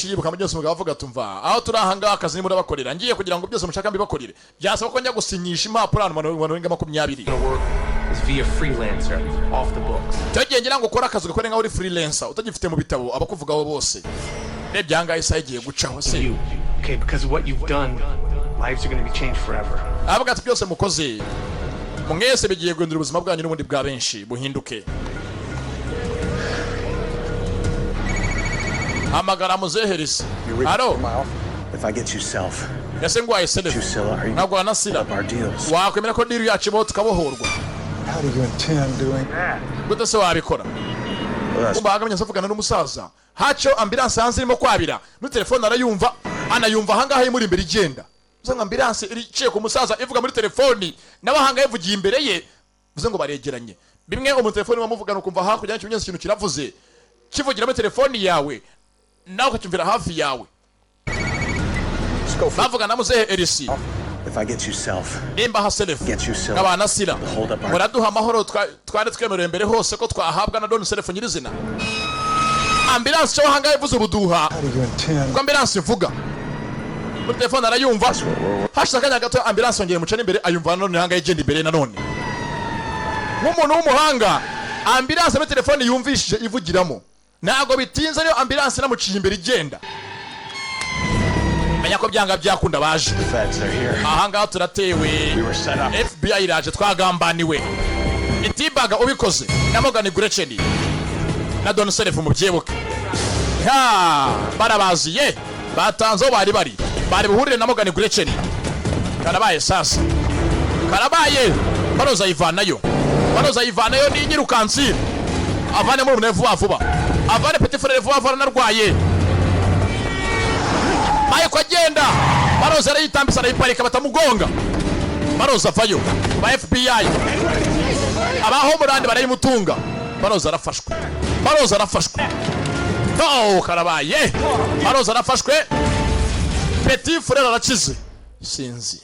benshi yibuka mu byose mugabo avuga tumva aho turahanga akazi ni muri abakorera ngiye kugira ngo byose mushaka mbibakorere byasaba ko njya gusinyisha impapuro hano 20 via freelancer off the books. Tagiye ngira ngo ukora akazi gakore nka uri freelancer utagifite mu bitabo abakuvugaho bose. Nebyanga isa igiye gucaho se. Okay, because of what you've done, lives are going to be changed forever. Avuga ati byose mukoze. Mwese bigiye guhindura ubuzima bwanyu n'ubundi bwa benshi buhinduke. Amagara muzeherisi. Alo. If I get you self. Yase ngwaye self. Nagwa nasira. Wakwemera ko deal yacu bo tukabohorwa. How do you intend doing that? Gute se wabikora? Umbagamye nsavugana n'umusaza. Hacho ambulance hanze irimo kwabira. Mu telefone arayumva, anayumva hangahe muri imbere igenda. Uzanga ambulance irice ku musaza ivuga muri telefone, nabahanga yavugiye imbere ye. Uze ngo baregeranye. Bimwe mu telefone bamuvugana ukumva hakurya cy'ibinyenzi ikintu kiravuze. Kivugira muri telefone yawe. Nawe ukacyumvira hafi yawe. Bavuga na muzehe Elisi. If I get you self. Nimba ha self. Get you self. Abana sira. Muraduha amahoro twari twemereye mbere hose ko twahabwa na don self nyirizina. Ambulance cyo hanga ivuze ubuduha. Ko ambulance ivuga. Muri telefone arayumva. Hashakanya gato ambulance ongeye mucana imbere ayumva none hanga igenda imbere na none. Nk'umuntu w'umuhanga ambulance muri telefone yumvishije ivugiramo. Nago bitinze ariyo ambulance namuciye imbere igenda. Menya ko byanga byakunda baje. Ahanga turatewe. FBI iraje twagambaniwe. Itibaga ubikoze. Namogani Gretchen. Na Don Self mu byebuke. Ha! Barabaziye. Batanzo bari. Bari buhurire na Mogani Gretchen. Karabaye sasa. Karabaye. Baroza Ivanayo. Ni nyirukansi. Avane mu vuba. Avane petit frère vuba narwaye. Maye kwa agenda. Baroza arayitambisa arayiparika batamugonga. Baroza vayo. Ba FBI. Abaho murande barayimutunga. Baroza arafashwe. Oh, karabaye. Baroza arafashwe. Petit frère arakize. Sinzi.